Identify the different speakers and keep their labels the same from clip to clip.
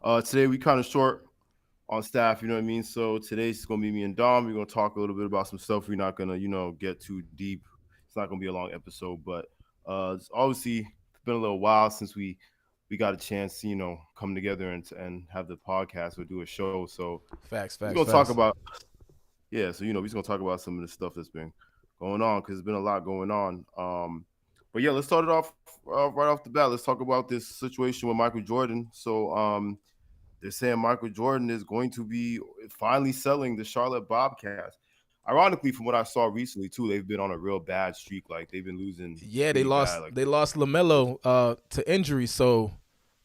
Speaker 1: Today we kind of short on staff, you know what I mean? So today's gonna be me and Dom. We're gonna talk a little bit about some stuff. We're not gonna, get too deep. It's not gonna be a long episode, but it's obviously been a little while since we got a chance to, come together and have the podcast or do a show. So
Speaker 2: Facts,
Speaker 1: we're
Speaker 2: facts,
Speaker 1: gonna talk
Speaker 2: facts.
Speaker 1: about so we're just gonna talk about some of the stuff that's been going on because there's been a lot going on. But yeah, let's start it off right off the bat. Let's talk about this situation with Michael Jordan. So they're saying Michael Jordan is going to be finally selling the Charlotte Bobcats. Ironically, from what I saw recently too, they've been on a real bad streak. Like they've been losing
Speaker 2: Yeah, they
Speaker 1: pretty bad.
Speaker 2: lost
Speaker 1: Like
Speaker 2: they lost Lamelo to injury, so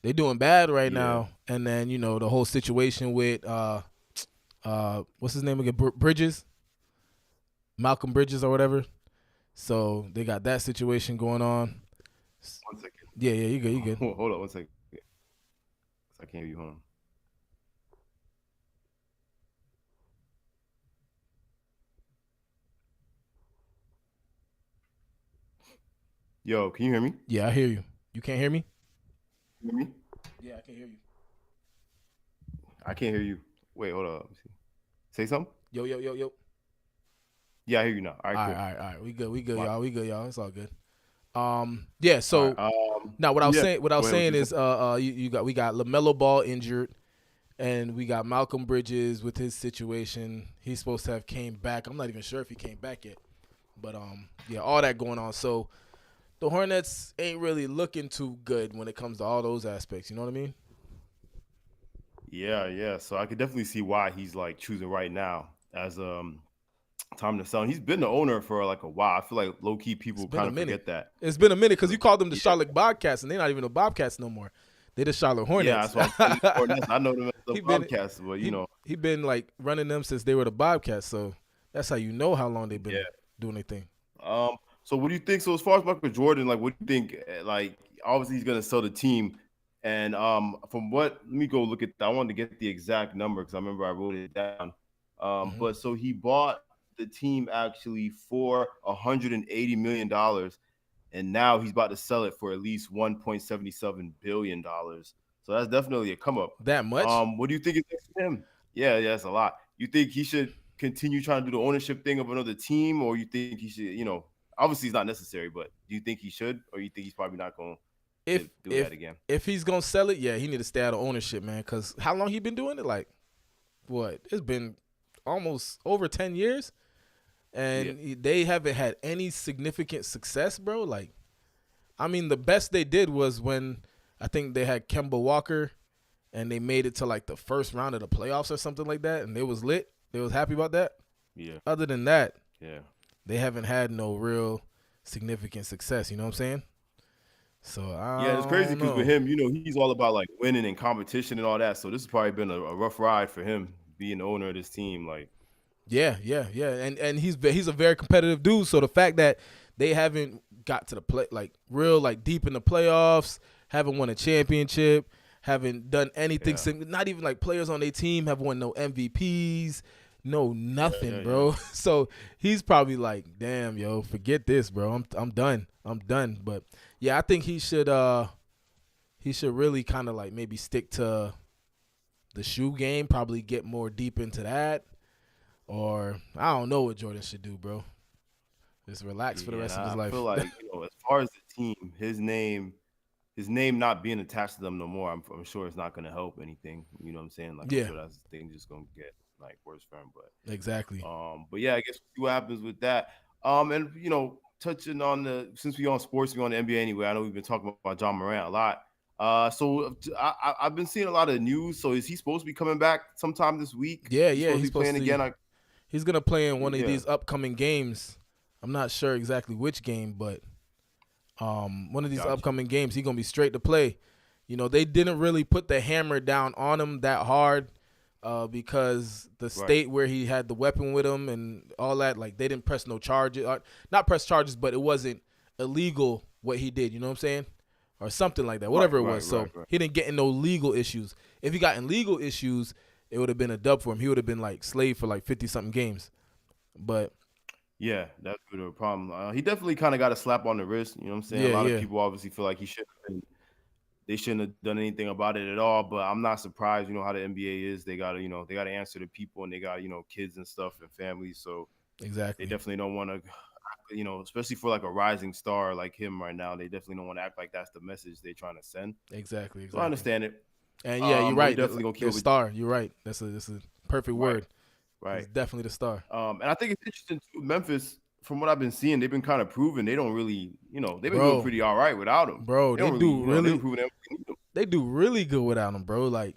Speaker 2: they doing bad right
Speaker 1: yeah,
Speaker 2: now. And then the whole situation with what's his name again, Bridges, Malcolm Bridges or whatever. So they got that situation going on.
Speaker 1: one second.
Speaker 2: Yeah, yeah, you good, you good.
Speaker 1: Hold on one second. I can't hear you. Hold on. Yo, can you hear me?
Speaker 2: Yeah, I hear you. You can't hear me?
Speaker 1: You hear me?
Speaker 2: Yeah, I can hear you.
Speaker 1: I can't hear you. Wait, hold on. Let me see. Say something.
Speaker 2: Yo, yo, yo, yo.
Speaker 1: Yeah, I hear you now. All right,
Speaker 2: All right,
Speaker 1: cool.
Speaker 2: all right, all right. We good,
Speaker 1: My,
Speaker 2: y'all. We good, y'all. It's all good. Yeah.
Speaker 1: all right.
Speaker 2: So now what I was
Speaker 1: Yeah.
Speaker 2: saying, what I
Speaker 1: Go
Speaker 2: was
Speaker 1: ahead. What
Speaker 2: saying
Speaker 1: you saying?
Speaker 2: is, we got Lamelo Ball injured, and we got Malcolm Bridges with his situation. He's supposed to have came back. I'm not even sure if he came back yet, but yeah, all that going on. So the Hornets ain't really looking too good when it comes to all those aspects. You know what I mean?
Speaker 1: Yeah, yeah. So I could definitely see why he's like choosing right now as time to sell. He's been the owner for like a while. I feel like low key
Speaker 2: It's
Speaker 1: people
Speaker 2: been
Speaker 1: kind
Speaker 2: a
Speaker 1: of
Speaker 2: minute.
Speaker 1: forget that.
Speaker 2: It's been a minute because you
Speaker 1: Like,
Speaker 2: called them the
Speaker 1: yeah,
Speaker 2: Charlotte Bobcats, and they're not even the Bobcats no more. They the Charlotte
Speaker 1: yeah.
Speaker 2: Hornets.
Speaker 1: That's what I'm saying. The Hornets, I know them as the
Speaker 2: he been
Speaker 1: Bobcats, but
Speaker 2: he he been like running them since they were the Bobcats. So that's how you know how long they've
Speaker 1: yeah.
Speaker 2: been doing their thing.
Speaker 1: So what do you think? So as far as Michael Jordan, like, what do you think? Like, obviously he's gonna sell the team, and from what, let me go look at. I wanted to get the exact number because I remember I wrote it down.
Speaker 2: Hmm.
Speaker 1: But so he bought the team actually for $180 million, and now he's about to sell it for at least $1.77 billion. So that's definitely a come up.
Speaker 2: That much?
Speaker 1: What do you think is next for him? Yeah, yeah, that's a lot. You think he should continue trying to do the ownership thing of another team, or you think he should, obviously it's not necessary, but do you think he should, or you think he's probably not going to
Speaker 2: If
Speaker 1: do that
Speaker 2: if
Speaker 1: again?
Speaker 2: if he's gonna sell it, yeah, he need to stay out of ownership, man. Cause how long he been doing it? Like what? It's been almost over 10 years,
Speaker 1: Yeah,
Speaker 2: and they haven't had any significant success, bro. Like I mean, the best they did was when I think they had Kemba Walker, and they made it to like the first round of the playoffs or something like that, and they was lit. They was happy about that.
Speaker 1: yeah,
Speaker 2: Other than that,
Speaker 1: yeah,
Speaker 2: they haven't had no real significant success. You know what I'm saying? So
Speaker 1: yeah. It's crazy
Speaker 2: I don't
Speaker 1: because with
Speaker 2: know.
Speaker 1: him, he's all about like winning and competition and all that. So this has probably been a rough ride for him being the owner of this team. Like,
Speaker 2: Yeah, yeah, yeah, and he's a very competitive dude. So the fact that they haven't got to the play like real like deep in the playoffs, haven't won a championship, haven't done anything.
Speaker 1: yeah,
Speaker 2: Not even like players on their team have won no MVPs, no
Speaker 1: yeah,
Speaker 2: nothing,
Speaker 1: yeah, yeah,
Speaker 2: bro. So he's probably like, damn, yo, forget this, bro. I'm done. I'm done. But yeah, I think he should really kind of like maybe stick to the shoe game, probably get more deep into that. Or I don't know what Jordan should do, bro. Just relax for the
Speaker 1: yeah. And
Speaker 2: rest of his
Speaker 1: I feel
Speaker 2: life.
Speaker 1: like as far as the team, his name not being attached to them no more, I'm sure it's not going to help anything. You know what I'm saying? Like I'm
Speaker 2: Yeah,
Speaker 1: sure that's thing just going to get like worse for him.
Speaker 2: exactly.
Speaker 1: But yeah, I guess we'll see what happens with that. And touching on the since we on sports, we on the NBA anyway. I know we've been talking about John Morant a lot. I've been seeing a lot of news. So is he supposed to be coming back sometime this week?
Speaker 2: Yeah,
Speaker 1: He's
Speaker 2: yeah.
Speaker 1: supposed to be playing again.
Speaker 2: He's gonna play in one of
Speaker 1: Yeah,
Speaker 2: these upcoming games. I'm not sure exactly which game, but one of these
Speaker 1: gotcha.
Speaker 2: upcoming games, he's gonna be straight to play. They didn't really put the hammer down on him that hard, because the
Speaker 1: Right.
Speaker 2: state where he had the weapon with him and all that, like they didn't press no charges, not press charges, but it wasn't illegal what he did. You know what I'm saying? Or something like that,
Speaker 1: Right.
Speaker 2: whatever it
Speaker 1: Right.
Speaker 2: was. So
Speaker 1: Right. Right.
Speaker 2: he didn't get in no legal issues. If he got in legal issues, it would have been a dub for him. He would have been like slave for like 50 something games. But
Speaker 1: Yeah, that's a bit of a problem. He definitely kind of got a slap on the wrist. You know what I'm saying? A
Speaker 2: yeah,
Speaker 1: lot of
Speaker 2: yeah,
Speaker 1: people obviously feel like he should have been they shouldn't have done anything about it at all. But I'm not surprised. You know how the NBA is. They gotta they gotta answer to people, and they got kids and stuff and families. So they
Speaker 2: Exactly.
Speaker 1: definitely don't want to. Especially for like a rising star like him right now, they definitely don't want to act like that's the message they're trying to send.
Speaker 2: Exactly.
Speaker 1: So I
Speaker 2: Exactly.
Speaker 1: understand it.
Speaker 2: And yeah, you're
Speaker 1: But we
Speaker 2: right.
Speaker 1: definitely gonna keep
Speaker 2: Their
Speaker 1: up with
Speaker 2: star. You're right. That's a perfect
Speaker 1: right,
Speaker 2: word. He's
Speaker 1: right.
Speaker 2: definitely the star,
Speaker 1: And I think it's interesting too. Memphis, from what I've been seeing, they've been kind of proving they don't really, they've been doing
Speaker 2: bro.
Speaker 1: pretty all right without him.
Speaker 2: Bro,
Speaker 1: They
Speaker 2: they
Speaker 1: don't really,
Speaker 2: do
Speaker 1: they've been
Speaker 2: really,
Speaker 1: proving everything they need him.
Speaker 2: they do really good without him, bro. Like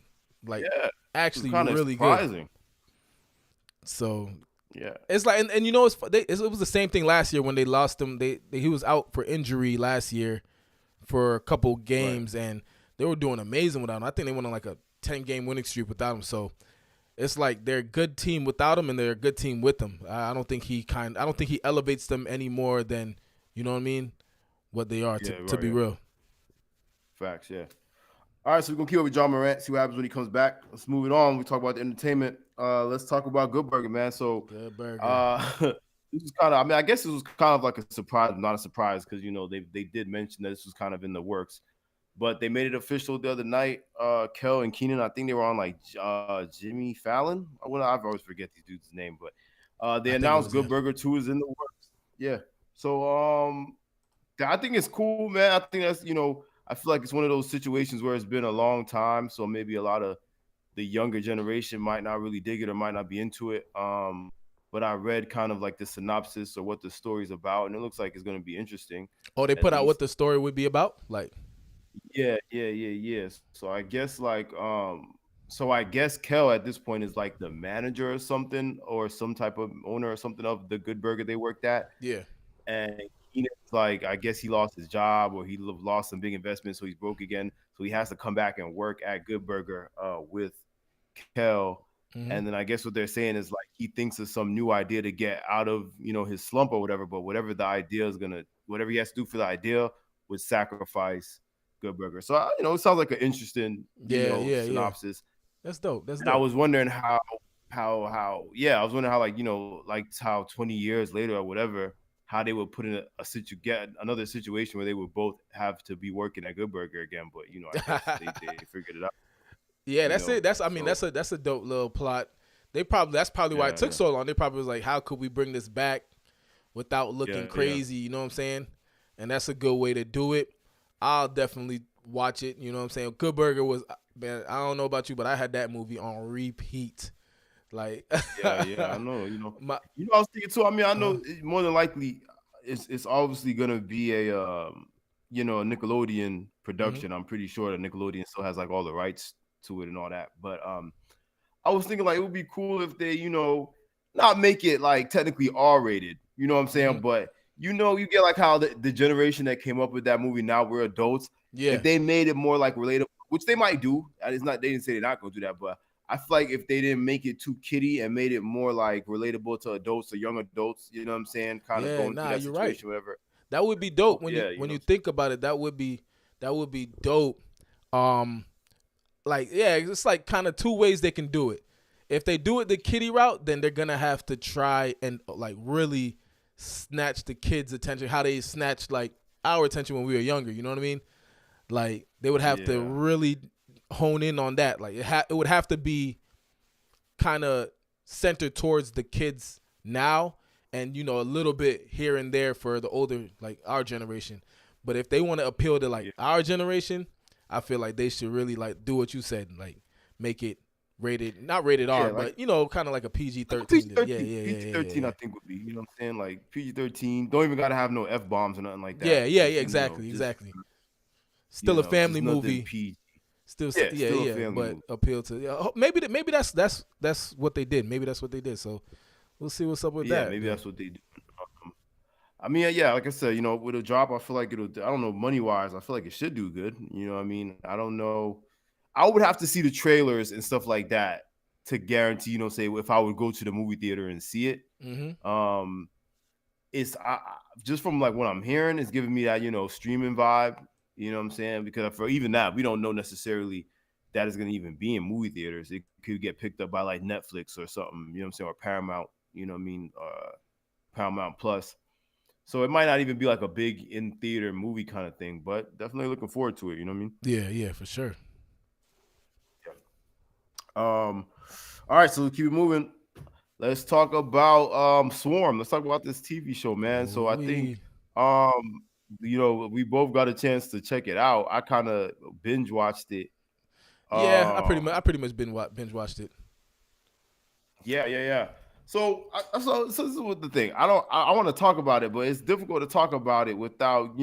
Speaker 1: Yeah, it's
Speaker 2: actually
Speaker 1: kind of
Speaker 2: really good.
Speaker 1: surprising.
Speaker 2: So
Speaker 1: Yeah,
Speaker 2: it's like, and it was the same thing last year when they lost him. He was out for injury last year for a couple
Speaker 1: right.
Speaker 2: games, and they were doing amazing without him. I think they went on like a 10-game winning streak without him. So it's like they're a good team without him, and they're a good team with him. I don't think I don't think he elevates them any more than what I mean, what they are
Speaker 1: Yeah,
Speaker 2: to
Speaker 1: right.
Speaker 2: be
Speaker 1: Yeah,
Speaker 2: real.
Speaker 1: facts. Yeah. All right, so we're gonna keep up with John Morant, see what happens when he comes back. Let's move it on. We talk about the entertainment. Let's talk about Goodburger, man. So,
Speaker 2: Good burger.
Speaker 1: uh, this was kind of. I mean, I guess this was kind of like a surprise, not a surprise, because they did mention that this was kind of in the works, but they made it official the other night. Kel and Keenan, I think they were on like Jimmy Fallon. I always forget these dudes' name, but they
Speaker 2: I think it
Speaker 1: announced
Speaker 2: was yeah.
Speaker 1: Goodburger 2 is in the works. Yeah. So I think it's cool, man. I think that's I feel like it's one of those situations where it's been a long time, so maybe a lot of the younger generation might not really dig it or might not be into it. But I read kind of like the synopsis or what the story's about, and it looks like it's going to be interesting,
Speaker 2: Oh, they
Speaker 1: at
Speaker 2: put out what
Speaker 1: least.
Speaker 2: the story would be about. Like,
Speaker 1: Yeah, yeah, yeah, yeah. So I guess so I guess Kel at this point is like the manager or something, or some type of owner or something of the Good Burger they worked at.
Speaker 2: yeah.
Speaker 1: And Keenan's like, I guess he lost his job or he lost some big investment, so he's broke again. So he has to come back and work at Good Burger with Kel. And
Speaker 2: Hmm.
Speaker 1: then I guess what they're saying is like he thinks of some new idea to get out of his slump or whatever. But whatever the idea is whatever he has to do for the idea would sacrifice Good Burger. So it sounds like an interesting
Speaker 2: Yeah, yeah, yeah.
Speaker 1: synopsis.
Speaker 2: That's dope. That's
Speaker 1: And I
Speaker 2: dope.
Speaker 1: was wondering how yeah, I was wondering how like how 20 years later or whatever, how they would put in get another situation where they would both have to be working at Good Burger again. But I guess they figured it out.
Speaker 2: Yeah, that's it. That's I mean
Speaker 1: So
Speaker 2: that's a dope little plot. That's probably why it
Speaker 1: yeah,
Speaker 2: took
Speaker 1: yeah,
Speaker 2: so long. They probably was like, how could we bring this back without looking
Speaker 1: yeah, yeah,
Speaker 2: crazy? You know what I'm saying? And that's a good way to do it. I'll definitely watch it. You know what I'm saying? Good Burger was, man. I don't know about you, but I had that movie on repeat. Like,
Speaker 1: yeah, yeah. I know.
Speaker 2: my,
Speaker 1: I was thinking too. I mean, I
Speaker 2: uh,
Speaker 1: know more than likely it's obviously gonna be a Nickelodeon
Speaker 2: mm-hmm.
Speaker 1: production. I'm pretty sure that Nickelodeon still has like all the rights to it and all that. But I was thinking like it would be cool if they, not make it like technically R rated. You know what I'm
Speaker 2: Mm-hmm.
Speaker 1: saying? But you get like how the generation that came up with that movie now we're adults.
Speaker 2: Yeah,
Speaker 1: If they made it more like relatable, which they might do, and it's not they didn't say they're not gonna do that, but I feel like if they didn't make it too kiddie and made it more like relatable to adults or young adults, you know what I'm saying, kind of
Speaker 2: yeah.
Speaker 1: going through
Speaker 2: Nah,
Speaker 1: that
Speaker 2: you're right.
Speaker 1: situation, whatever.
Speaker 2: That would be dope when
Speaker 1: Yeah,
Speaker 2: you think about it. That would be dope. Um, like yeah, it's like kind of two ways they can do it. If they do it the kiddie route, then they're gonna have to try and like really snatch the kids' attention, how they snatched like our attention when we were younger. You know what I mean? Like they would have to
Speaker 1: yeah,
Speaker 2: really hone in on that. Like it would have to be kind of centered towards the kids now, and a little bit here and there for the older like our generation. But if they want to appeal to like
Speaker 1: yeah,
Speaker 2: our generation, I feel like they should really like do what you said, like make it rated, not rated
Speaker 1: yeah.
Speaker 2: R,
Speaker 1: Like
Speaker 2: but kind of like a PG
Speaker 1: like a
Speaker 2: 13. Yeah,
Speaker 1: 13,
Speaker 2: yeah, yeah,
Speaker 1: PG
Speaker 2: yeah, yeah,
Speaker 1: 13,
Speaker 2: yeah.
Speaker 1: I think would be, you know what I'm saying, like PG-13. Don't even gotta have no f bombs or nothing like
Speaker 2: Yeah,
Speaker 1: that.
Speaker 2: yeah, yeah,
Speaker 1: Just
Speaker 2: exactly,
Speaker 1: just
Speaker 2: exactly. Still a
Speaker 1: just
Speaker 2: family
Speaker 1: nothing
Speaker 2: movie.
Speaker 1: PG.
Speaker 2: Still,
Speaker 1: Yeah,
Speaker 2: yeah,
Speaker 1: still a
Speaker 2: yeah,
Speaker 1: family
Speaker 2: but
Speaker 1: movie.
Speaker 2: appeal to maybe that's what they did. Maybe that's what they did. So we'll see what's up with
Speaker 1: Yeah,
Speaker 2: that.
Speaker 1: maybe
Speaker 2: But
Speaker 1: that's what they do. Um, I mean, yeah, like I said, with a drop, I feel like it'll. I don't know, money wise, I feel like it should do good. You know what I mean? I don't know. I would have to see the trailers and stuff like that to guarantee. Say if I would go to the movie theater and see it.
Speaker 2: mm-hmm.
Speaker 1: Um, just from like what I'm hearing, it's giving me that streaming vibe. You know what I'm saying? Because for even that, we don't know necessarily that is going to even be in movie theaters. It could get picked up by like Netflix or something. You know what I'm saying? Or Paramount. You know what I mean? Paramount Plus. So it might not even be like a big in theater movie kind of thing, but definitely looking forward to it. You know what I mean?
Speaker 2: Yeah, for sure.
Speaker 1: Um, all right, so let's keep it moving. Let's talk about Swarm. Let's talk about this TV show, man. So I think
Speaker 2: We
Speaker 1: we both got a chance to check it out. I kind of binge watched it.
Speaker 2: Yeah, I
Speaker 1: Um,
Speaker 2: pretty much binge watched it.
Speaker 1: yeah. So this is what the thing. I want to talk about it, but it's difficult to talk about it without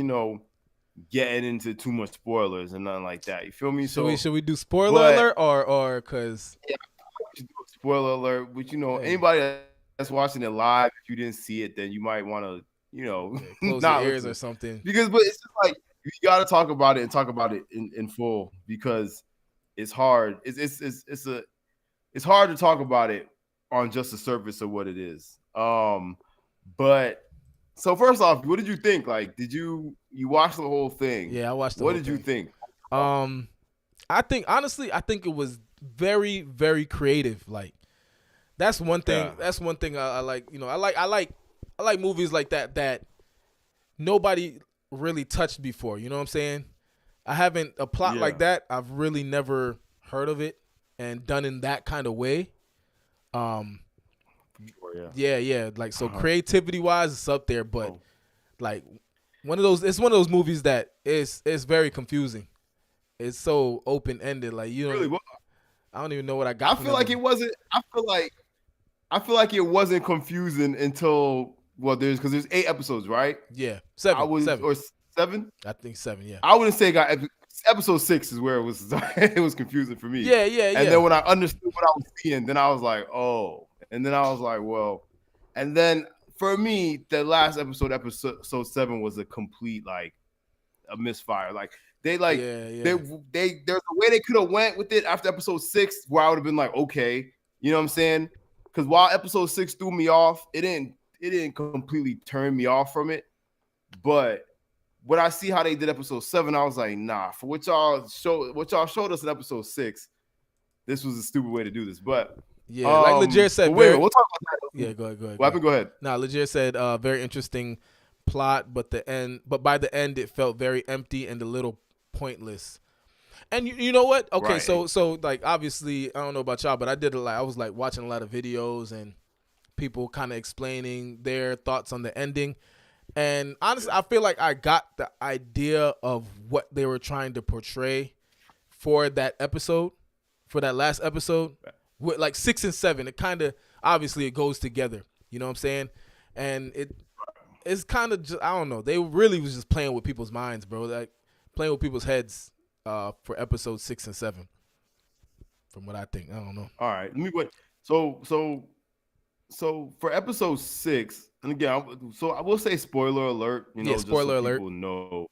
Speaker 1: getting into too much spoilers and nothing like that. You feel me? So,
Speaker 2: Should we do spoiler
Speaker 1: but
Speaker 2: alert or cause
Speaker 1: yeah, we should do a spoiler alert. But
Speaker 2: hey,
Speaker 1: anybody that's watching it live, if you didn't see it, then you might want to
Speaker 2: yeah, close your
Speaker 1: not
Speaker 2: ears
Speaker 1: listen
Speaker 2: or something.
Speaker 1: but it's just like you got to talk about it and talk about it in full because it's hard. It's hard to talk about it on just the surface of what it is. But so first off, what did you think? Like, did you watch the whole thing?
Speaker 2: Yeah, I watched the
Speaker 1: What
Speaker 2: whole
Speaker 1: did you
Speaker 2: thing.
Speaker 1: think?
Speaker 2: I think honestly, I think it was very, very creative. Like that's one thing.
Speaker 1: Yeah.
Speaker 2: That's one thing I like. I like movies like that nobody really touched before. You know what I'm saying? I haven't a plot
Speaker 1: Yeah.
Speaker 2: like that. I've really never heard of it and done in that kind of way. Um,
Speaker 1: Sure, yeah.
Speaker 2: yeah. Like so, creativity wise, it's up there. But
Speaker 1: Oh.
Speaker 2: like it's one of those movies that it's very confusing. It's so open ended. Like
Speaker 1: Really? Well,
Speaker 2: I don't even know what I
Speaker 1: I
Speaker 2: got from
Speaker 1: feel
Speaker 2: that
Speaker 1: like
Speaker 2: movie.
Speaker 1: it wasn't. I feel like it wasn't confusing until there's 8 episodes, right?
Speaker 2: Yeah,
Speaker 1: I was
Speaker 2: seven.
Speaker 1: or 7.
Speaker 2: I think 7. Yeah.
Speaker 1: I wouldn't say it got episode 6 is where it was it was confusing for me. And then when I understood what I was seeing, then I was like, oh. And then I was like, well. And then for me, the last episode 7 was a complete like a misfire. Like they like
Speaker 2: Yeah.
Speaker 1: there's a way they could have went with it after episode 6 where I would have been like, okay, you know what I'm saying? Because while episode 6 threw me off, it didn't completely turn me off from it. But when I see how they did episode 7, I was like, nah, for what y'all showed us in episode 6, this was a stupid way to do this. But
Speaker 2: Yeah, like Legere said,
Speaker 1: wait, we'll talk about that.
Speaker 2: yeah, go ahead.
Speaker 1: What happened? Go ahead.
Speaker 2: Nah, Legere said, very interesting plot, but by the end, it felt very empty and a little pointless. And you know what? Okay,
Speaker 1: Right.
Speaker 2: so like obviously, I don't know about y'all, but I was like watching a lot of videos and people kind of explaining their thoughts on the ending. And honestly, I feel like I got the idea of what they were trying to portray for that episode, for that last episode. With like 6 and 7, it kind of obviously it goes together. You know what I'm saying? And it's kind of just, I don't know. They really was just playing with people's minds, bro. Like playing with people's heads for episode 6 and 7. From what I think, I don't know.
Speaker 1: All right, let me wait. So for episode 6, and again, I will say spoiler alert.
Speaker 2: Yeah,
Speaker 1: just
Speaker 2: spoiler
Speaker 1: so
Speaker 2: alert.
Speaker 1: people know.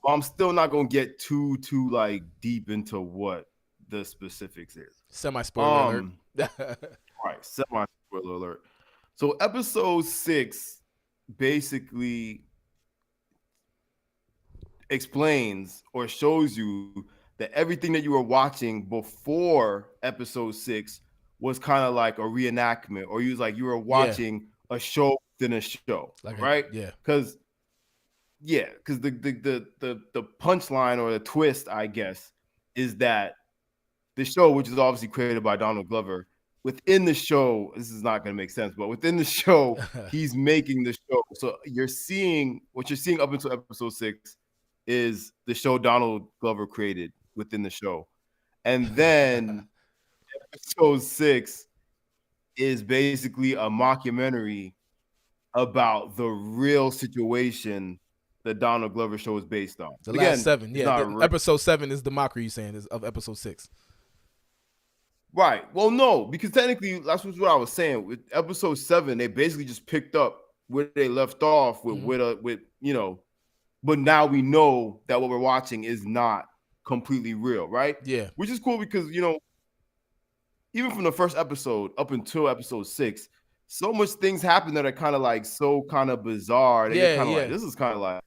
Speaker 1: But I'm still not gonna get too like deep into what the specifics is.
Speaker 2: Semi spoiler alert.
Speaker 1: All right, semi spoiler alert. So episode 6 basically explains or shows you that everything that you were watching before episode 6 was kind of like a reenactment, or you were watching a show within a show,
Speaker 2: Like
Speaker 1: right?
Speaker 2: yeah.
Speaker 1: Because the punchline or the twist, I guess, is that the show, which is obviously created by Donald Glover, within the show, this is not going to make sense, but within the show, he's making the show. So what you're seeing up until episode 6 is the show Donald Glover created within the show. And then episode 6 is basically a mockumentary about the real situation the Donald Glover show is based on.
Speaker 2: The last 7, yeah. Episode 7 is the mockery you're saying is of episode 6.
Speaker 1: Right. Well, no, because technically that's what I was saying. With episode 7, they basically just picked up where they left off with but now we know that what we're watching is not completely real, right?
Speaker 2: Yeah.
Speaker 1: Which is cool because even from the first episode up until episode 6, so much things happen that are kind of like so kind of bizarre. They're kind of like, this is kind of like.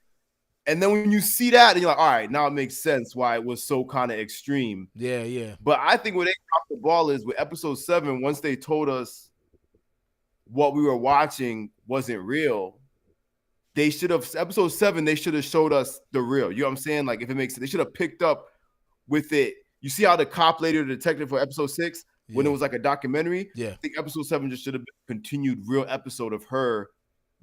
Speaker 1: And then when you see that, and you're like, all right, now it makes sense why it was so kind of extreme.
Speaker 2: Yeah.
Speaker 1: But I think where they dropped the ball is with episode 7, once they told us what we were watching wasn't real, they should have episode 7. They should have showed us the real. You know what I'm saying? Like if it makes sense, they should have picked up with it. You see how the cop lady, the detective for episode 6, when it
Speaker 2: Yeah.
Speaker 1: was like a documentary.
Speaker 2: Yeah.
Speaker 1: I think episode 7 just should have been a continued real episode of her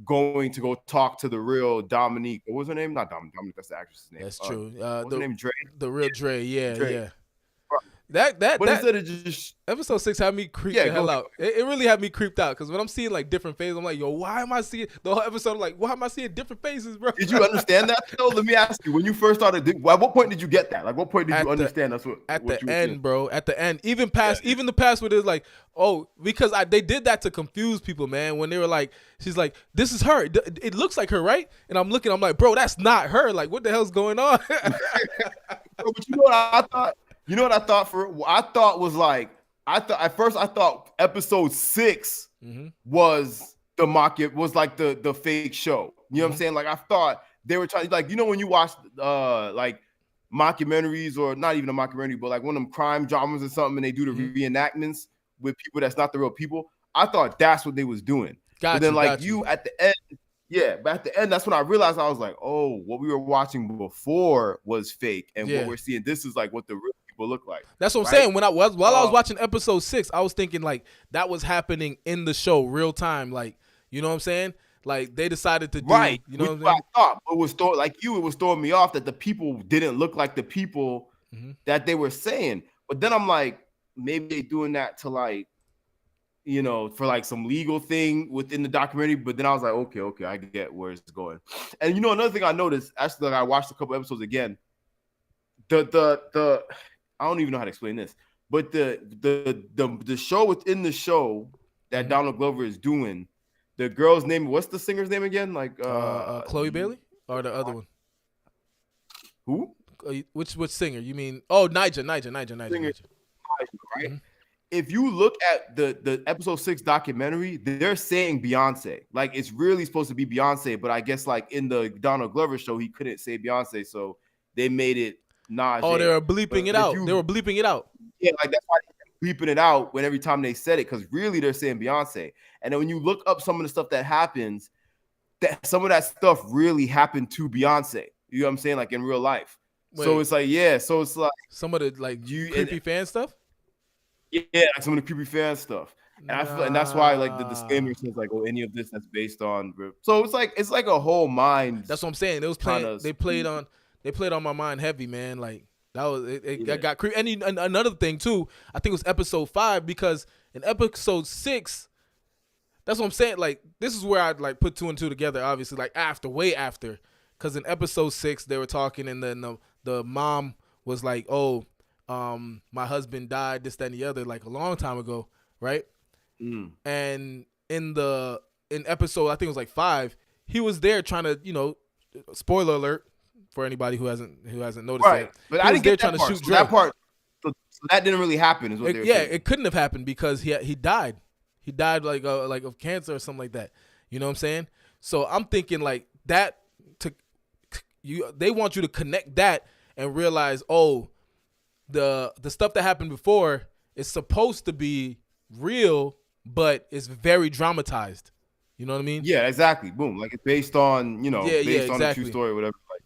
Speaker 1: going to go talk to the real Dominique. What was her name? Not Dominique. Dominique, that's the actress's name.
Speaker 2: That's true.
Speaker 1: What's her name? Dre.
Speaker 2: The real Dre. Yeah.
Speaker 1: Dre.
Speaker 2: Yeah. That
Speaker 1: But instead of just
Speaker 2: episode 6 had me creeped the hell out. It really had me creeped out because when I'm seeing like different faces, I'm like, yo, why am I seeing the whole episode? I'm like, why am I seeing different faces, bro?
Speaker 1: Did you understand that? Though? Let me ask you. When you first started, at what point did you get that? Like, what point did you understand that's what
Speaker 2: at
Speaker 1: what
Speaker 2: the
Speaker 1: you
Speaker 2: end,
Speaker 1: saying?
Speaker 2: bro? At the end, even the past where it's like, oh, because they did that to confuse people, man. When they were like, she's like, this is her. It looks like her, right? And I'm looking, I'm like, bro, that's not her. Like, what the hell's going on?
Speaker 1: But you know what I thought? You know what I thought I thought was like, at first I thought episode 6 was the was like the fake show. You know what I'm saying? Like I thought they were trying, like, you know, when you watch like mockumentaries, or not even a mockumentary, but like one of them crime dramas or something, and they do the reenactments with people that's not the real people. I thought that's what they was doing. But then like you at the end, yeah, but at the end, that's when I realized, I was like, oh, what we were watching before was fake, and what we're seeing, this is like what the real people look like.
Speaker 2: That's what I'm saying. While I was watching episode 6, I was thinking like that was happening in the show real time. Like, you know what I'm saying? Like they decided to do, you know what I'm saying?
Speaker 1: I thought it was it was throwing me off that the people didn't look like the people that they were saying. But then I'm like, maybe they doing that to like, you know, for like some legal thing within the documentary. But then I was like, okay, I get where it's going. And you know, another thing I noticed, actually, like I watched a couple episodes again. The I don't even know how to explain this, but the show within the show that Donald Glover is doing, the girl's name, what's the singer's name again? Like
Speaker 2: Chloe Bailey or the other one?
Speaker 1: Who?
Speaker 2: Which singer? You mean? Oh, Niger.
Speaker 1: Right? If you look at the episode 6 documentary, they're saying Beyonce. Like it's really supposed to be Beyonce, but I guess like in the Donald Glover show, he couldn't say Beyonce, so they made it Najee.
Speaker 2: Oh, they were bleeping it out. They were bleeping it out.
Speaker 1: Yeah, like that's why they're bleeping it out when every time they said it, because really they're saying Beyonce. And then when you look up some of the stuff that happens, that some of that stuff really happened to Beyonce. You know what I'm saying? Like in real life. Wait, so it's like, yeah. So it's like
Speaker 2: some of the like creepy fan stuff.
Speaker 1: Yeah, like some of the creepy fan stuff. And I feel, and that's why like the disclaimer says like, oh, any of this that's based on. So it's like a whole mind.
Speaker 2: That's what I'm saying. It was playing. They played on my mind heavy, man. Like that was it got creepy. And another thing too, I think it was episode 5, because in episode 6, that's what I'm saying. Like this is where I like put 2 and 2 together. Obviously, like way after, because in episode 6 they were talking, and then the mom was like, oh, my husband died, this, that, and the other, like a long time ago, right? And in episode, I think it was like 5, he was there trying to, you know, spoiler alert for anybody who hasn't noticed
Speaker 1: right.
Speaker 2: that.
Speaker 1: But I didn't get that part. So that part, so that didn't really happen. Is what they were saying.
Speaker 2: It couldn't have happened because he died. He died like of cancer or something like that. You know what I'm saying? So I'm thinking like that they want you to connect that and realize, oh, the stuff that happened before is supposed to be real, but it's very dramatized. You know what I mean?
Speaker 1: Yeah, exactly. Boom. Like it's based on, you know, based on a true story or whatever. Like,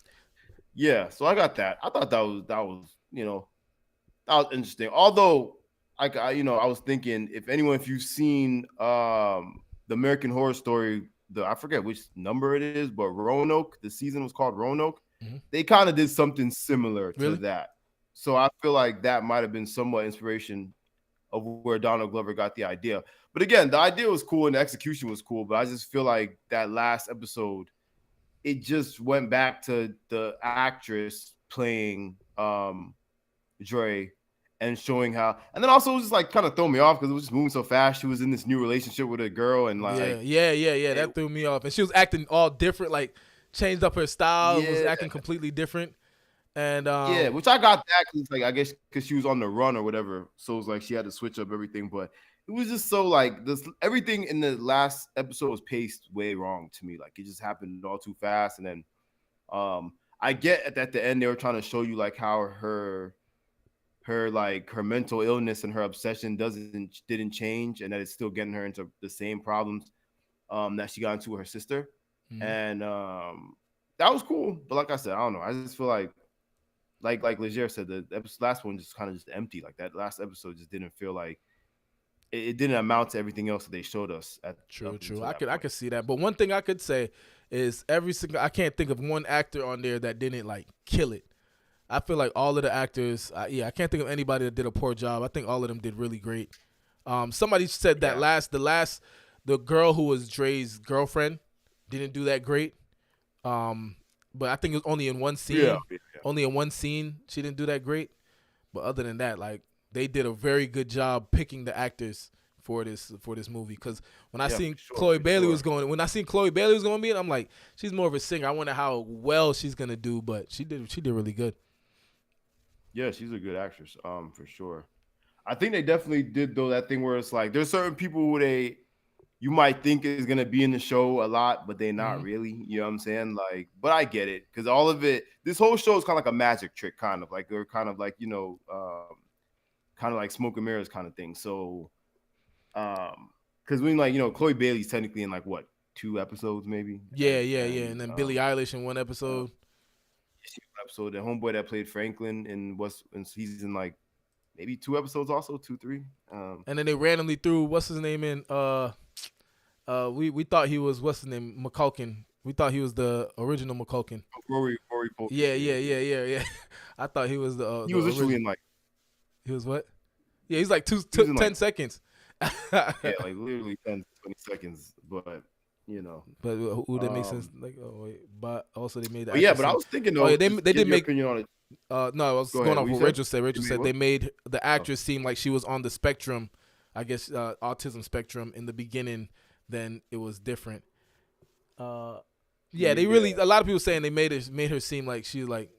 Speaker 1: yeah. So I got that. I thought that was, you know, that was interesting. Although I you know, I was thinking if you've seen the American Horror Story, I forget which number it is, but Roanoke, the season was called Roanoke. They kind of did something similar to that. So I feel like that might have been somewhat inspiration of where Donald Glover got the idea. But again, the idea was cool and the execution was cool. But I just feel like that last episode, it just went back to the actress playing Dre and showing how. And then also it was just like kind of throw me off because it was just moving so fast. She was in this new relationship with a girl and like
Speaker 2: that threw me off. And she was acting all different, like changed up her style, was acting completely different. And
Speaker 1: which I got that because like I guess because she was on the run or whatever, so it was like she had to switch up everything. But it was just so like this everything in the last episode was paced way wrong to me. Like it just happened all too fast. And then I get at the end they were trying to show you like how her like her mental illness and her obsession didn't change, and that it's still getting her into the same problems that she got into with her sister.
Speaker 2: Mm-hmm.
Speaker 1: and that was cool. But like I said, I don't know. I just feel like Leger said, the last one just kind of just empty. Like that last episode just didn't feel like it didn't amount to everything else that they showed us at up
Speaker 2: True, true.
Speaker 1: until
Speaker 2: I
Speaker 1: that
Speaker 2: could I
Speaker 1: point.
Speaker 2: could see that. But one thing I could say is every single I can't think of one actor on there that didn't like kill it. I feel like all of the actors, I can't think of anybody that did a poor job. I think all of them did really great. Somebody said that
Speaker 1: Yeah,
Speaker 2: the girl who was Dre's girlfriend didn't do that great. But I think it was only in one
Speaker 1: yeah,
Speaker 2: scene.
Speaker 1: yeah.
Speaker 2: Only in one scene she didn't do that great. But other than that, like they did a very good job picking the actors for this movie. Because when I
Speaker 1: Yeah,
Speaker 2: seen
Speaker 1: for sure, for sure.
Speaker 2: when I seen Chloe Bailey was going to be in, I'm like, she's more of a singer. I wonder how well she's gonna do, but she did really good.
Speaker 1: Yeah, she's a good actress, for sure. I think they definitely did though that thing where it's like there's certain people who you might think is gonna be in the show a lot, but they're not
Speaker 2: Hmm.
Speaker 1: really. You know what I'm saying? Like, but I get it because all of it, this whole show is kind of like a magic trick, kind of like they're kind of like kind of like smoke and mirrors kind of thing. So, because when like Chloe Bailey's technically in like what 2 episodes maybe,
Speaker 2: Yeah, yeah, yeah. And then Billie Eilish in one
Speaker 1: uh
Speaker 2: episode,
Speaker 1: episode the homeboy that played Franklin and he's in like maybe 2 episodes also 2 3.
Speaker 2: and then they randomly threw what's his name in. We thought he was what's his name McCulkin. We thought he was the original McCulkin.
Speaker 1: Rory Culkin.
Speaker 2: Yeah,
Speaker 1: Yeah,
Speaker 2: yeah,
Speaker 1: yeah.
Speaker 2: yeah, yeah, yeah. I thought he was
Speaker 1: He
Speaker 2: the
Speaker 1: was literally
Speaker 2: original.
Speaker 1: in like
Speaker 2: He was what? Yeah, he's like
Speaker 1: he was in like
Speaker 2: 10 seconds.
Speaker 1: yeah, like literally 10 20 seconds. But you know,
Speaker 2: But who that makes sense?
Speaker 1: um,
Speaker 2: Like, oh wait, but also they made the
Speaker 1: but yeah,
Speaker 2: actor
Speaker 1: but I
Speaker 2: seem.
Speaker 1: was thinking
Speaker 2: Oh
Speaker 1: though,
Speaker 2: yeah,
Speaker 1: just
Speaker 2: they
Speaker 1: get
Speaker 2: did
Speaker 1: your
Speaker 2: make.
Speaker 1: opinion on it.
Speaker 2: No, I was
Speaker 1: Go
Speaker 2: going
Speaker 1: ahead.
Speaker 2: off
Speaker 1: What you
Speaker 2: what
Speaker 1: said?
Speaker 2: Rachel said.
Speaker 1: They
Speaker 2: Rachel
Speaker 1: made
Speaker 2: said
Speaker 1: what?
Speaker 2: they made the
Speaker 1: Oh,
Speaker 2: actress seem like she was on the spectrum. I guess autism spectrum in the beginning. Then it was different. Uh, yeah, they really.
Speaker 1: yeah.
Speaker 2: A lot of people saying they made her seem like she's like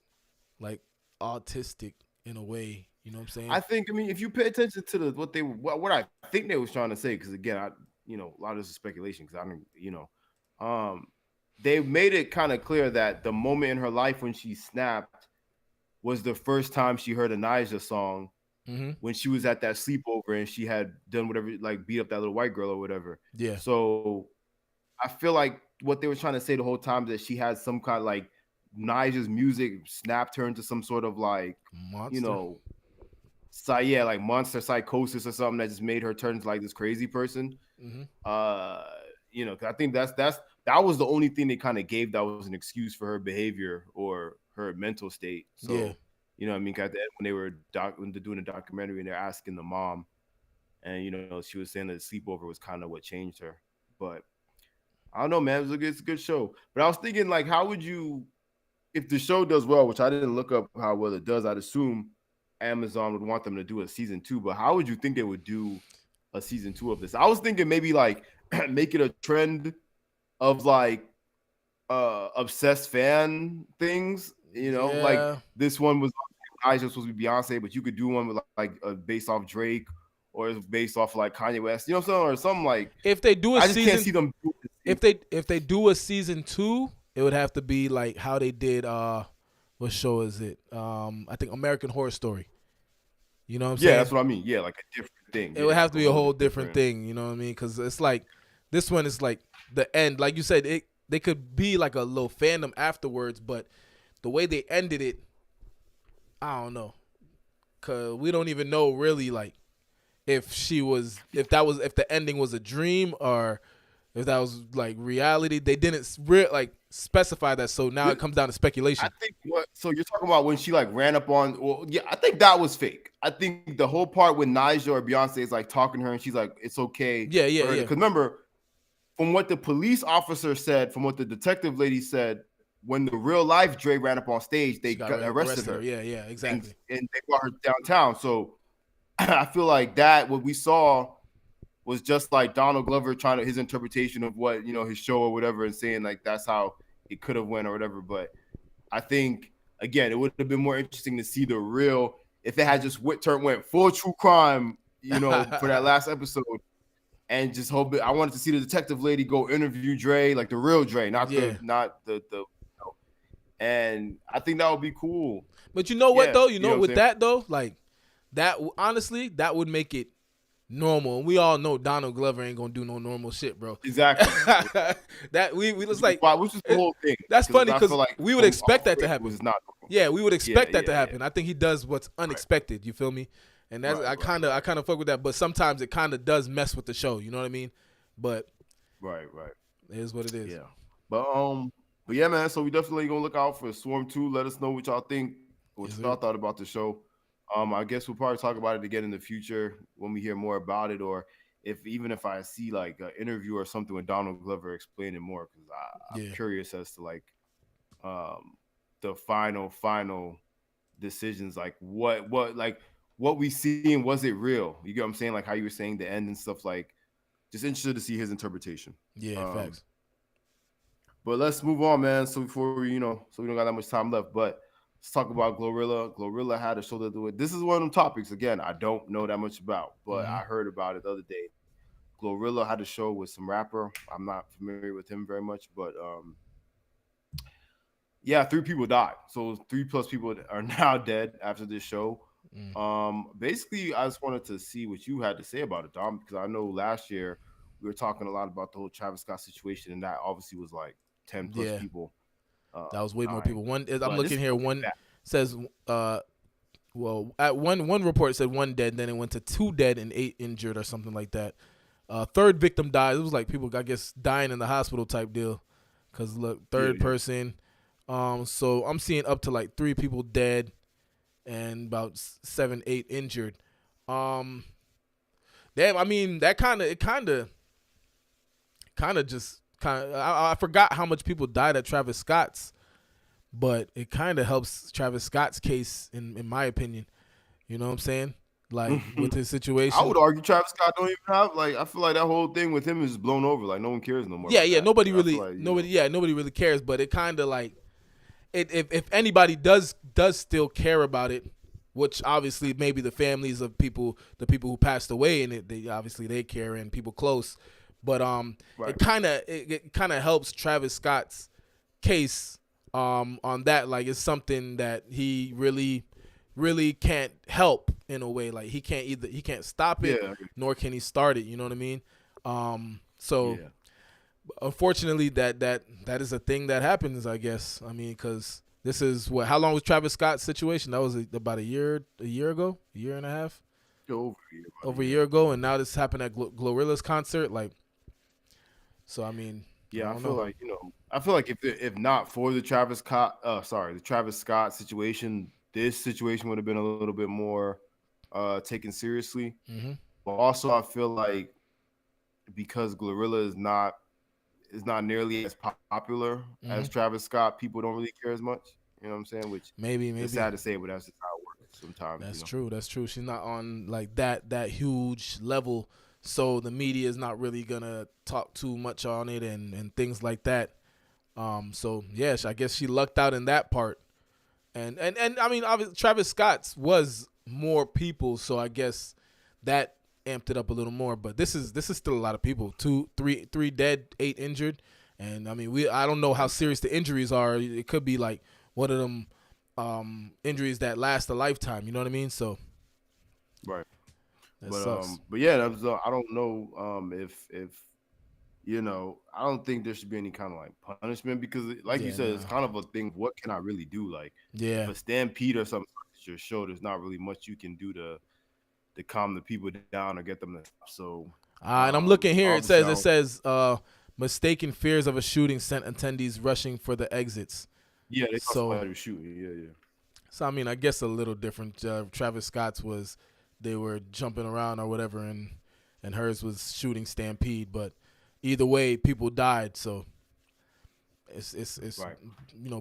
Speaker 2: autistic in a way. You know what I'm saying?
Speaker 1: I think I mean if you pay attention to the what I think they was trying to say, because again, a lot of this is speculation because I don't um they made it kind of clear that the moment in her life when she snapped was the first time she heard a Nija song
Speaker 2: Mm-hmm.
Speaker 1: when she was at that sleepover and she had done whatever, like beat up that little white girl or whatever.
Speaker 2: Yeah.
Speaker 1: So I feel like what they were trying to say the whole time that she had some kind of like Nija's music snapped her into some sort of like, you
Speaker 2: Monster.
Speaker 1: know, yeah, like monster psychosis or something that just made her turn into like this crazy person.
Speaker 2: Mm-hmm.
Speaker 1: Uh, 'cause I think that was the only thing they kind of gave that was an excuse for her behavior or her mental state.
Speaker 2: Yeah.
Speaker 1: So, what I mean, 'cause at the end when when they're doing a documentary and they're asking the mom, and she was saying that the sleepover was kind of what changed her. But I don't know, man. It's a good show. But I was thinking, like, how would you, if the show does well, which I didn't look up how well it does, I'd assume Amazon would want them to do a season two. But how would you think they would do a season two of this? I was thinking maybe like make it a trend of like obsessed fan things. Like
Speaker 2: Yeah.
Speaker 1: this one was just supposed to be Beyonce, but you could do one with like based off Drake or it's based off like Kanye West, what I'm saying, or something like.
Speaker 2: If they do a
Speaker 1: I just can't
Speaker 2: season,
Speaker 1: see them do
Speaker 2: if they do a season 2, it would have to be like how they did. What show is it? I think American Horror Story. You know what I'm
Speaker 1: Yeah, that's
Speaker 2: saying?
Speaker 1: what I mean. Yeah, like a different thing.
Speaker 2: It would
Speaker 1: Yeah,
Speaker 2: have
Speaker 1: like
Speaker 2: to
Speaker 1: a
Speaker 2: be a
Speaker 1: whole
Speaker 2: whole different
Speaker 1: different.
Speaker 2: thing. You know what I mean? Because it's like this one is like the end. Like you said, they could be like a little fandom afterwards, but the way they ended it, I don't know. Cause we don't even know really like if if the ending was a dream or if that was like reality. They didn't like specify that, so now it comes down to
Speaker 1: I
Speaker 2: speculation.
Speaker 1: think what. So you're talking about when she like ran up on? Well, yeah, I think that was fake. I think the whole part when Nigel or Beyonce is like talking to her and she's like, "It's okay
Speaker 2: Yeah, yeah,
Speaker 1: for her,"
Speaker 2: yeah.
Speaker 1: because remember, from what the police officer said, from what the detective lady said, when the real life Dre ran up on stage, they
Speaker 2: She got
Speaker 1: arrested
Speaker 2: arrested her.
Speaker 1: her
Speaker 2: Yeah, yeah,
Speaker 1: and
Speaker 2: exactly.
Speaker 1: they brought her downtown. So I feel like that what we saw was just like Donald Glover trying to his interpretation of what his show or whatever, and saying like that's how it could have went or whatever. But I think again, it would have been more interesting to see the real if it had just went full true crime, for that last episode, and just hope it. I wanted to see the detective lady go interview Dre, like the real Dre, not
Speaker 2: Yeah.
Speaker 1: the. And I think that would be cool.
Speaker 2: But you know what
Speaker 1: Yeah,
Speaker 2: though?
Speaker 1: you know what I'm
Speaker 2: With
Speaker 1: saying?
Speaker 2: that though, like that honestly, that would make it normal. And we all know Donald Glover ain't gonna do no normal shit, bro.
Speaker 1: Exactly.
Speaker 2: That we was like,
Speaker 1: Which is the whole thing.
Speaker 2: that's
Speaker 1: Because
Speaker 2: funny
Speaker 1: I feel
Speaker 2: because
Speaker 1: like
Speaker 2: we would
Speaker 1: going
Speaker 2: expect
Speaker 1: off
Speaker 2: that to
Speaker 1: it
Speaker 2: happen.
Speaker 1: was not normal.
Speaker 2: Yeah, we would
Speaker 1: Yeah,
Speaker 2: expect that to
Speaker 1: yeah, yeah.
Speaker 2: happen. I think he does what's unexpected. You feel me? And that's
Speaker 1: Right, right,
Speaker 2: I kind of fuck with that. But sometimes it kind of does mess with the show. You know what I mean? But
Speaker 1: right.
Speaker 2: it is what it is.
Speaker 1: Yeah. But yeah, man. So we definitely gonna look out for Swarm 2. Let us know what y'all think, what
Speaker 2: Yes,
Speaker 1: y'all
Speaker 2: sir.
Speaker 1: thought about the show. I guess we'll probably talk about it again in the future when we hear more about it, or if I see like an interview or something with Donald Glover explaining more, because I'm
Speaker 2: Yeah.
Speaker 1: curious as to like um the final decisions, like what we see and was it real? You get what I'm saying? Like how you were saying the end and stuff, like just interested to see his interpretation.
Speaker 2: Yeah.
Speaker 1: Um
Speaker 2: Facts.
Speaker 1: but let's move on, man. So before we, so we don't got that much time left. But let's talk about Glorilla. Glorilla had a show to do it. This is one of them topics. Again, I don't know that much about, but
Speaker 2: Mm-hmm.
Speaker 1: I heard about it the other day. Glorilla had a show with some rapper. I'm not familiar with him very much, but yeah, 3 people died. So 3+ people are now dead after this show.
Speaker 2: Mm.
Speaker 1: Basically, I just wanted to see what you had to say about it, Dom, because I know last year we were talking a lot about the whole Travis Scott situation, and that obviously was like 10+
Speaker 2: Yeah.
Speaker 1: people
Speaker 2: That was way more
Speaker 1: dying.
Speaker 2: people. One, I'm
Speaker 1: But this
Speaker 2: looking
Speaker 1: is
Speaker 2: here.
Speaker 1: something
Speaker 2: One
Speaker 1: bad.
Speaker 2: says, well, at one report said 1 dead, then it went to 2 dead and 8 injured or something like that. Third victim died. It was like people, I guess, dying in the hospital type deal. Cause look,
Speaker 1: Yeah,
Speaker 2: third person. So I'm seeing up to like 3 people dead and about 7, 8 injured. Um, damn. I mean, that kind of just I forgot how much people died at Travis Scott's, but it kind of helps Travis Scott's case in my opinion. You know what I'm saying? Like with his
Speaker 1: I
Speaker 2: situation.
Speaker 1: would argue Travis Scott don't even have, like, I feel like that whole thing with him is blown over. Like no one cares no more
Speaker 2: Yeah,
Speaker 1: about
Speaker 2: yeah.
Speaker 1: that.
Speaker 2: Nobody
Speaker 1: I feel
Speaker 2: really,
Speaker 1: like
Speaker 2: nobody really cares. But it kind of like, if anybody does still care about it, which obviously maybe the families of the people who passed away, and they obviously they care and people close, but
Speaker 1: right.
Speaker 2: it kind of helps Travis Scott's case on that. Like it's something that he really can't help in a way. Like he can't stop it,
Speaker 1: Yeah,
Speaker 2: nor can he start it. You know what I mean? So
Speaker 1: yeah.
Speaker 2: unfortunately, that is a thing that happens. I guess. I mean, because this is how long was Travis Scott's situation? That was about a year ago, a year and a half,
Speaker 1: Over here,
Speaker 2: over a year ago, and now this happened at Glorilla's concert. Like, so I mean, I
Speaker 1: Yeah, I
Speaker 2: don't
Speaker 1: feel
Speaker 2: know.
Speaker 1: like I feel like if not for the the Travis Scott situation, this situation would have been a little bit more taken seriously.
Speaker 2: Mm-hmm.
Speaker 1: But also, I feel like because Glorilla is not nearly as popular
Speaker 2: Mm-hmm.
Speaker 1: as Travis Scott, people don't really care as much. You know what I'm saying? Which it's
Speaker 2: Maybe
Speaker 1: sad to say, but that's just how it works sometimes.
Speaker 2: that's true. That's true. She's not on like that huge level, so the media is not really gonna talk too much on it and things like that. So yeah, I guess she lucked out in that part. And I mean, obviously, Travis Scott's was more people, so I guess that amped it up a little more. But this is still a lot of people. Three dead, 8 injured, and I mean, I don't know how serious the injuries are. It could be like one of them injuries that last a lifetime. You know what I mean? So
Speaker 1: Right.
Speaker 2: that sucks.
Speaker 1: But yeah, that was, I don't know if I don't think there should be any kind of like punishment because, like you
Speaker 2: Yeah,
Speaker 1: said, it's
Speaker 2: nah.
Speaker 1: kind of a thing. What can I really do? Like, if
Speaker 2: Yeah.
Speaker 1: a stampede or something starts your show, there's not really much you can do to calm the people down or get them to stop. So,
Speaker 2: And I'm looking here. It
Speaker 1: obviously, I don't,
Speaker 2: says mistaken fears of a shooting sent attendees rushing for the exits.
Speaker 1: yeah, they thought
Speaker 2: So
Speaker 1: somebody was shooting. Yeah.
Speaker 2: So I mean, I guess a little different. Travis Scott's was they were jumping around or whatever, and hers was shooting stampede. But either way, people died. So it's
Speaker 1: Right.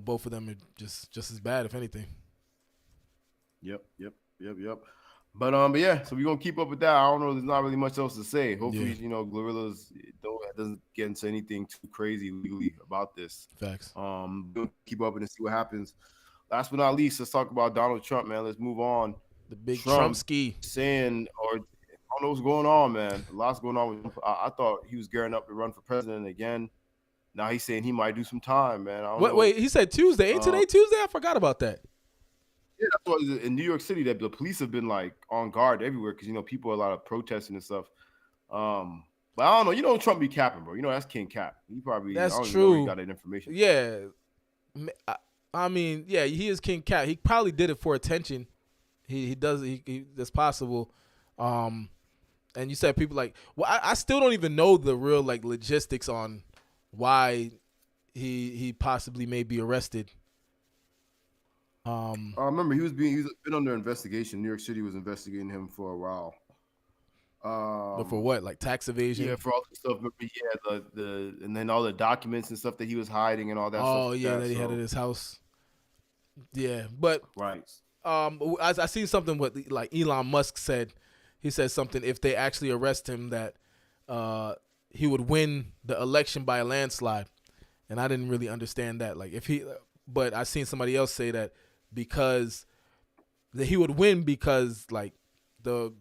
Speaker 2: both of them are just as bad, if anything.
Speaker 1: Yep. But yeah, so we're gonna keep up with that. I don't know. There's not really much else to say. Hopefully,
Speaker 2: Yeah,
Speaker 1: Glorilla's doesn't get into anything too crazy legally about this.
Speaker 2: facts.
Speaker 1: We'll keep up and see what happens. Last but not least, let's talk about Donald Trump, man. Let's move on.
Speaker 2: The big Trump
Speaker 1: Trump
Speaker 2: ski.
Speaker 1: saying, or I don't know what's going on, man. A lot's going on with him. I thought he was gearing up to run for president again. Now he's saying he might do some time, man. I don't know.
Speaker 2: Wait, he said Tuesday. Ain't today Tuesday? I forgot about that.
Speaker 1: Yeah, that's why in New York City that the police have been like on guard everywhere because people are a lot of protesting and stuff. But I don't know. Trump be capping, bro. That's King Cap. He probably I
Speaker 2: That's
Speaker 1: don't even know where he
Speaker 2: true.
Speaker 1: got that information.
Speaker 2: Yeah, I mean, yeah, he is King Cat. He probably did it for attention. He does. That's possible. Um, and you said people like, well, I still don't even know the real like logistics on why he possibly may be arrested.
Speaker 1: I remember he's been under investigation. New York City was investigating him for a while.
Speaker 2: But for
Speaker 1: Um,
Speaker 2: what, like tax
Speaker 1: yeah,
Speaker 2: evasion?
Speaker 1: for all the stuff. Remember, yeah, the and then all the documents and stuff that he was hiding and all that stuff
Speaker 2: Oh
Speaker 1: like
Speaker 2: yeah,
Speaker 1: that.
Speaker 2: that he had at
Speaker 1: So
Speaker 2: his house. Yeah, but
Speaker 1: right.
Speaker 2: I seen something what like Elon Musk said. He said something if they actually arrest him that he would win the election by a landslide, and I didn't really understand that. Like if he, but I seen somebody else say that because that he would win because like the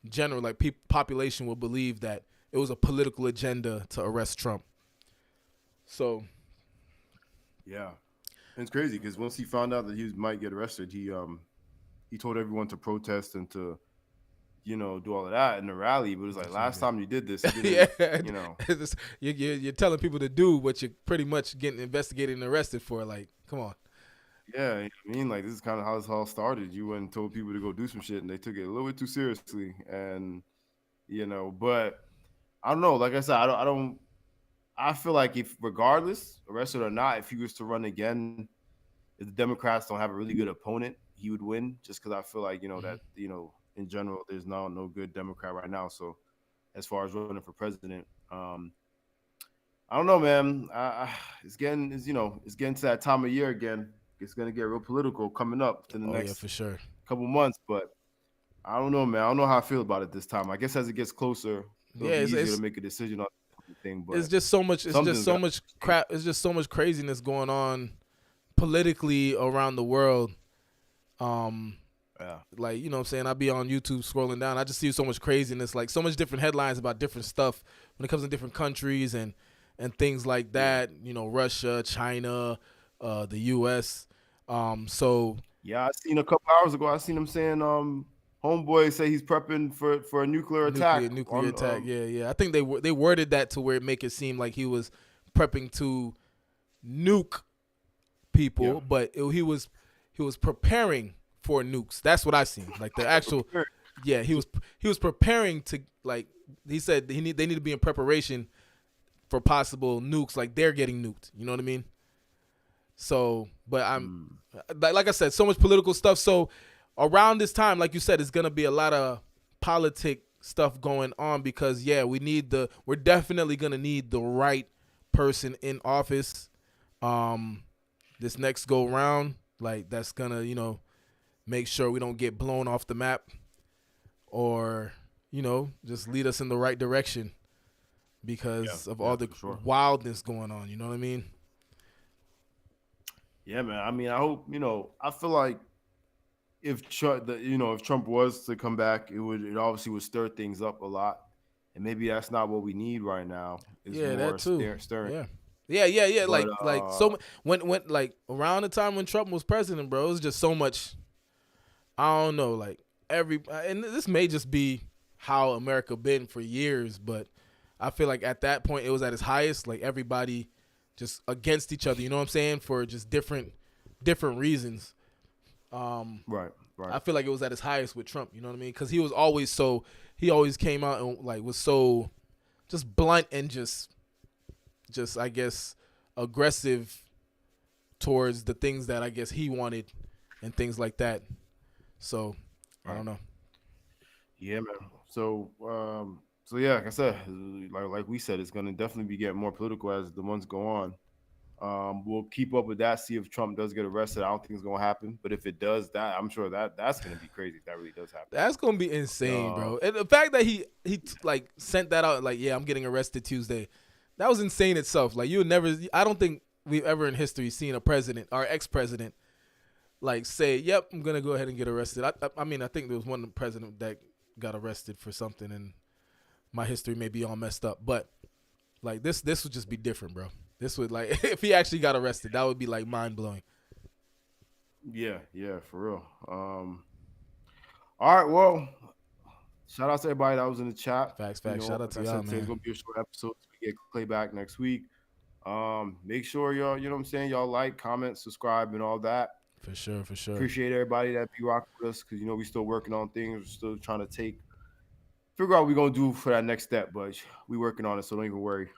Speaker 2: general like population will believe that it was a political agenda to arrest Trump. So
Speaker 1: Yeah, and it's crazy because once he found out that might get arrested, he told everyone to protest and to do all of that in the rally. But it was like
Speaker 2: this
Speaker 1: last
Speaker 2: nigga.
Speaker 1: time you did this, it
Speaker 2: Yeah,
Speaker 1: didn't.
Speaker 2: you're telling people to do what you're pretty much getting investigated and arrested for. Like, come on.
Speaker 1: Yeah, I mean, like this is kind of how this all started. You went and told people to go do some shit, and they took it a little bit too seriously. And but I don't know. Like I said, I don't. I feel like if regardless, arrested or not, if he was to run again, if the Democrats don't have a really good opponent, he would win. Just because I feel like
Speaker 2: Mm-hmm.
Speaker 1: that in general, there's no good Democrat right now. So as far as running for president, I don't know, man. It's getting to that time of year again. It's gonna get real political coming up in the
Speaker 2: Oh yeah,
Speaker 1: next
Speaker 2: for sure.
Speaker 1: couple months, but I don't know, man. I don't know how I feel about it this time. I guess as it gets closer, it'll
Speaker 2: Yeah,
Speaker 1: be easier to make a decision on everything.
Speaker 2: it's
Speaker 1: But
Speaker 2: just so much. It's just
Speaker 1: something's
Speaker 2: so
Speaker 1: got
Speaker 2: much
Speaker 1: to change.
Speaker 2: crap. It's just so much craziness going on politically around the world. Um,
Speaker 1: Yeah,
Speaker 2: like what I'm saying, I be on YouTube scrolling down. I just see so much craziness, like so much different headlines about different stuff when it comes to different countries and things like
Speaker 1: yeah,
Speaker 2: that. Russia, China, the U.S. So
Speaker 1: yeah. I seen a couple hours ago. I seen him saying, homeboy say he's prepping for a nuclear attack
Speaker 2: nuclear
Speaker 1: on,
Speaker 2: attack. Yeah, yeah. I think they worded that to where it make it seem like he was prepping to nuke
Speaker 1: yeah.
Speaker 2: people, but he was preparing for nukes. That's what I seen. Like the actual, yeah, he was preparing to like he said they need to be in preparation for possible nukes. Like they're getting nuked. You know what I mean? So, but I'm
Speaker 1: Mm,
Speaker 2: like I said, so much political stuff. So around this time, like you said, it's gonna be a lot of politic stuff going on because yeah, we're definitely gonna need the right person in office. Um, this next go round, like that's gonna make sure we don't get blown off the map or just lead us in the right direction
Speaker 1: yeah,
Speaker 2: because of
Speaker 1: yeah,
Speaker 2: all the
Speaker 1: for sure.
Speaker 2: wildness going on. You know what I mean?
Speaker 1: Yeah, man. I mean, I hope I feel like if if Trump was to come back, it obviously would stir things up a lot, and maybe that's not what we need right now. Is
Speaker 2: Yeah, that
Speaker 1: more
Speaker 2: too.
Speaker 1: stirring.
Speaker 2: Yeah. Yeah, yeah, yeah.
Speaker 1: But
Speaker 2: Like so when like around the time when Trump was president, bro, it was just so much. I don't know, like and this may just be how America been for years, but I feel like at that point it was at its highest. Like everybody just against each other. You know what I'm saying? For just different reasons.
Speaker 1: right, right,
Speaker 2: I feel like it was at its highest with Trump. You know what I mean? Because he always came out and like was so just blunt and just I guess aggressive towards the things that I guess he wanted and things like that. So I
Speaker 1: right.
Speaker 2: don't know.
Speaker 1: Yeah, man. So yeah, like I said, like we said, it's gonna definitely be getting more political as the months go on. We'll keep up with that. See if Trump does get arrested. I don't think it's gonna happen, but if it does, I'm sure that's gonna be crazy if that really does happen.
Speaker 2: That's gonna be insane,
Speaker 1: Uh,
Speaker 2: bro. And the fact that he like sent that out, like, yeah, I'm getting arrested Tuesday. That was insane itself. Like you would never. I don't think we've ever in history seen a president or ex-president like say, "Yep, I'm gonna go ahead and get arrested." I mean, I think there was one president that got arrested for something, and my history may be all messed up. But like this would just be different, bro. This would like if he actually got arrested, that would be like mind blowing.
Speaker 1: Yeah, for real. All right, well, shout out to everybody that was in the chat.
Speaker 2: Facts,
Speaker 1: You
Speaker 2: facts.
Speaker 1: know,
Speaker 2: Shout out
Speaker 1: like
Speaker 2: to
Speaker 1: I
Speaker 2: y'all,
Speaker 1: said, today's
Speaker 2: man.
Speaker 1: gonna be a short episode. So we get Clay back next week. Make sure y'all, you know what I'm saying, y'all like, comment, subscribe, and all that.
Speaker 2: For sure, for sure.
Speaker 1: Appreciate everybody that be rocking with us because you know we still working on things. We're still trying to figure out what we're gonna do for that next step, but we working on it, so don't even worry.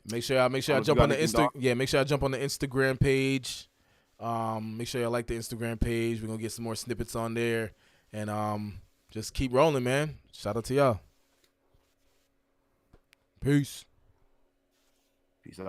Speaker 2: Make
Speaker 1: I
Speaker 2: sure
Speaker 1: don't
Speaker 2: I
Speaker 1: know if you
Speaker 2: jump on
Speaker 1: got
Speaker 2: the
Speaker 1: anything, Doc.
Speaker 2: Make sure I jump on the Instagram page. Make sure y'all like the Instagram page. We're gonna get some more snippets on there, and just keep rolling, man. Shout out to y'all. Peace.
Speaker 1: Peace out.